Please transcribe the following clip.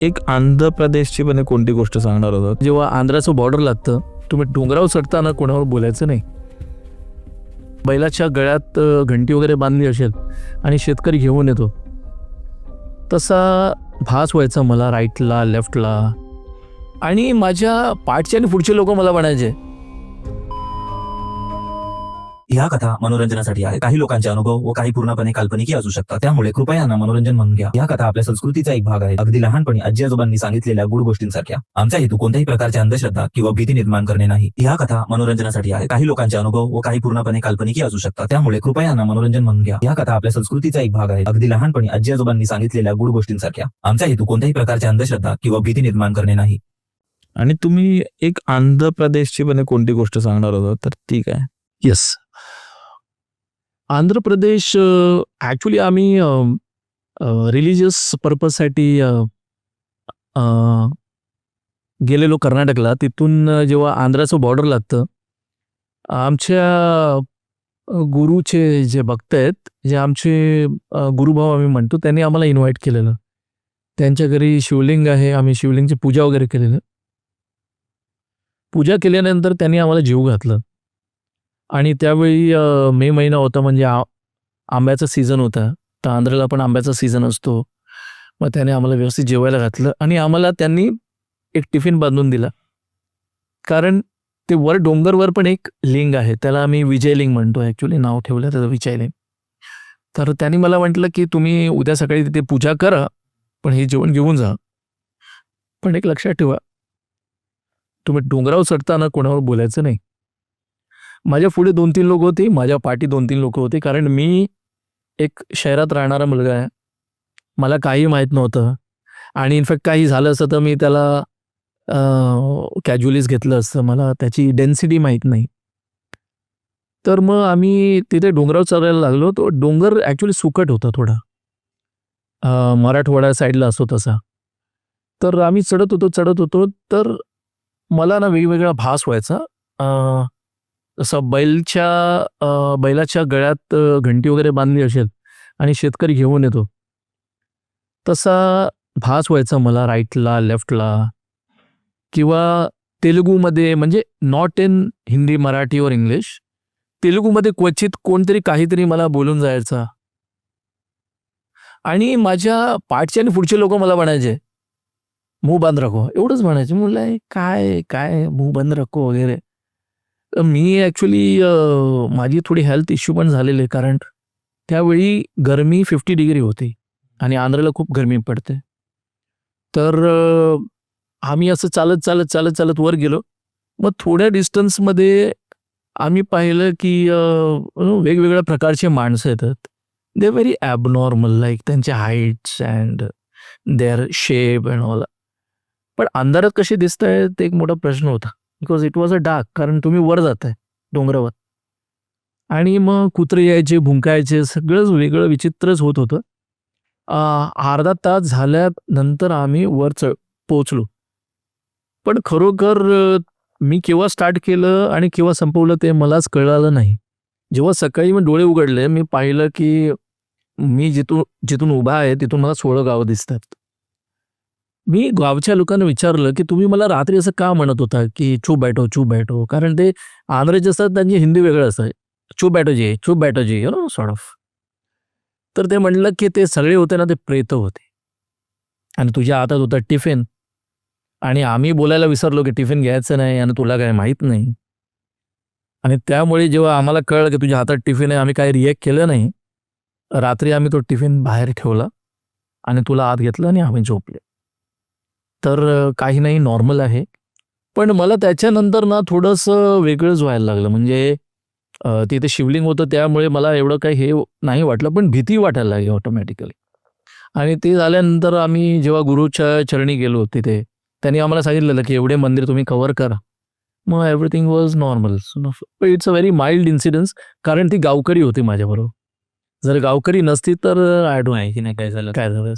एक आंध्र प्रदेशची पण कोणती गोष्ट सांगणार होता. जेव्हा आंध्राचं बॉर्डर लागतं, तुम्ही डोंगरावर चढताना कोणावर बोलायचं नाही. बैलाच्या गळ्यात घंटी वगैरे बांधली असेल आणि शेतकरी घेऊन येतो, तसा भास व्हायचा मला राईटला लेफ्टला. आणि माझ्या पाठचे आणि पुढचे लोक मला म्हणायचे, ह्या कथा मनोरंजनासाठी आहे. काही लोकांचे अनुभव व काही पूर्णपणे काल्पनिक असू शकतात, त्यामुळे कृपया यांना मनोरंजन म्हणून घ्या. या कथा आपल्या संस्कृतीचा एक भाग आहे, अगदी लहानपणी आजी आजोबांनी सांगितलेल्या गुड गोष्टींसारख्या. आमचा हेतू कोणत्याही प्रकारच्या अंधश्रद्धा किंवा भीती निर्माण करणे नाही. ह्या कथा मनोरंजनासाठी आहे. काही लोकांचे अनुभव व काही पूर्णपणे काल्पनिक असू शकतात, त्यामुळे कृपया यांना मनोरंजन म्हणून घ्या. या कथा आपल्या संस्कृतीचा एक भाग आहे, अगदी लहानपणी आजी आजोबांनी सांगितलेल्या गुड गोष्टींसारख्या. आमचा हेतू कोणत्याही प्रकारच्या अंधश्रद्धा किंवा भीती निर्माण करणे नाही. आणि तुम्ही एक आंध्र प्रदेशची पण कोणती गोष्ट सांगणार होता, तर ती काय? येस, आंध्र प्रदेश ॲक्च्युली आम्ही रिलिजियस पर्पजसाठी गेलेलो कर्नाटकला. तिथून जेव्हा आंध्राचं बॉर्डर लागतं, आमच्या गुरुचे जे भक्त आहेत, जे आमचे गुरुभाव आम्ही म्हणतो, त्यांनी आम्हाला इन्व्हाइट केलेलं. त्यांच्या घरी शिवलिंग आहे, आम्ही शिवलिंगची पूजा वगैरे केलेलं. पूजा केल्यानंतर त्यांनी आम्हाला जीव घातलं. आणि त्यावेळी मे महिना होता, म्हणजे आंब्याचा सीझन होता. तर आंध्राला पण आंब्याचा सीझन असतो. मग त्याने आम्हाला व्यवस्थित जेवायला घातलं आणि आम्हाला त्यांनी एक टिफिन बांधून दिला. कारण ते वर डोंगरवर पण एक लिंग आहे, त्याला आम्ही विजयलिंग म्हणतो. ॲक्च्युली नाव ठेवलं त्याचं विजयलिंग. तर त्यांनी मला म्हटलं की तुम्ही उद्या सकाळी तिथे पूजा करा, पण हे जेवण घेऊन जा. पण एक लक्षात ठेवा, तुम्ही डोंगरावर चढताना कोणावर बोलायचं नाही. माझ्या पुढे 2-3 लोक होती, माझ्या पाठी 2-3 लोक होते. कारण मी एक शहरात राहणारा मुलगा आहे, मला काही माहीत नव्हतं. आणि इनफॅक्ट काही झालं असतं तर मी त्याला कॅज्युअलीच घेतलं असतं, मला त्याची डेन्सिटी माहीत नाही. तर मग आम्ही तिथे डोंगरावर चढायला लागलो. तो डोंगर ॲक्च्युली सुकट होता थोडा, मराठवाडा साईडला असतो तसा. तर आम्ही चढत होतो. तर मला ना वेगवेगळा भास व्हायचा. जसं बैलाच्या गळ्यात घंटी वगैरे बांधली असेल आणि शेतकरी घेऊन येतो, तसा भास व्हायचा मला राईटला लेफ्टला. किंवा तेलुगूमध्ये, म्हणजे नॉट इन हिंदी, मराठी और इंग्लिश, तेलुगूमध्ये क्वचित कोणतरी काहीतरी मला बोलून जायचा. आणि माझ्या पाठचे आणि पुढचे लोक मला म्हणायचे, मुंह बंद रखो, एवढंच म्हणायचे. म्हणलं काय काय मुंह बंद रखो वगैरे. मी ॲक्च्युली माझी थोडी हेल्थ इश्यू पण झालेले, कारण त्यावेळी गरमी 50 डिग्री होती आणि आंध्राला खूप गरमी पडते. तर आम्ही असं चालत वर गेलो. मग थोड्या डिस्टन्समध्ये आम्ही पाहिलं की वेगवेगळ्या प्रकारचे माणसं येतात. दे व्हेरी ॲबनॉर्मल, लाईक त्यांचे heights and their shape and all. पण अंधारात कसे दिसत आहे ते एक मोठा प्रश्न होता, because it was a dark. कारण तुम्ही वर जाताय डोंगरावर. आणि मग कुत्रे यायचे, भुंकायचे, सगळंच वेगळं विचित्रच होत होतं. अर्धा तास झाल्यानंतर आम्ही वर पोचलो. पण खरोखर मी केव्हा स्टार्ट केलं आणि केव्हा संपवलं ते मलाच कळालं नाही. जेव्हा सकाळी मी डोळे उघडले, मी पाहिलं की मी जिथून उभा आहे तिथून मला 16 गावं दिसतात. मी गावच्या लोकांना विचारलं की तुम्ही मला रात्री असं का म्हणत होता की चुप बैठो. कारण ते आंध्राचे असतात, त्यांची हिंदी वेगळं असतं. चुप बैठो जी, यू नो, सॉर्ट ऑफ. तर ते म्हणलं की ते सगळे होते ना, ते प्रेत होते आणि तुझ्या हातात होता टिफिन. आणि आम्ही बोलायला विसरलो की टिफिन घ्यायचं नाही आणि तुला काय माहीत नाही. आणि त्यामुळे जेव्हा आम्हाला कळलं की तुझ्या हातात टिफिन आहे, आम्ही काही रिॲक्ट केलं नाही. रात्री आम्ही तो टिफिन बाहेर ठेवला आणि तुला आत घेतलं आणि आम्ही झोपले. तर काही नाही, नॉर्मल आहे. पण मला त्याच्यानंतर ना थोडंसं वेगळंच व्हायला लागलं. म्हणजे तिथे शिवलिंग होतं, त्यामुळे मला एवढं काही हे नाही वाटलं, पण भीती वाटायला लागली ऑटोमॅटिकली. आणि ते झाल्यानंतर आम्ही जेव्हा गुरुच्या चरणी गेलो, तिथे त्यांनी आम्हाला सांगितलेलं की एवढे मंदिर तुम्ही कव्हर करा. मग everything was normal. It's a very mild incidence. कारण ती गावकरी होती माझ्याबरोबर. जर गावकरी नसती तर आय डोंट नो की नाही काय झालं.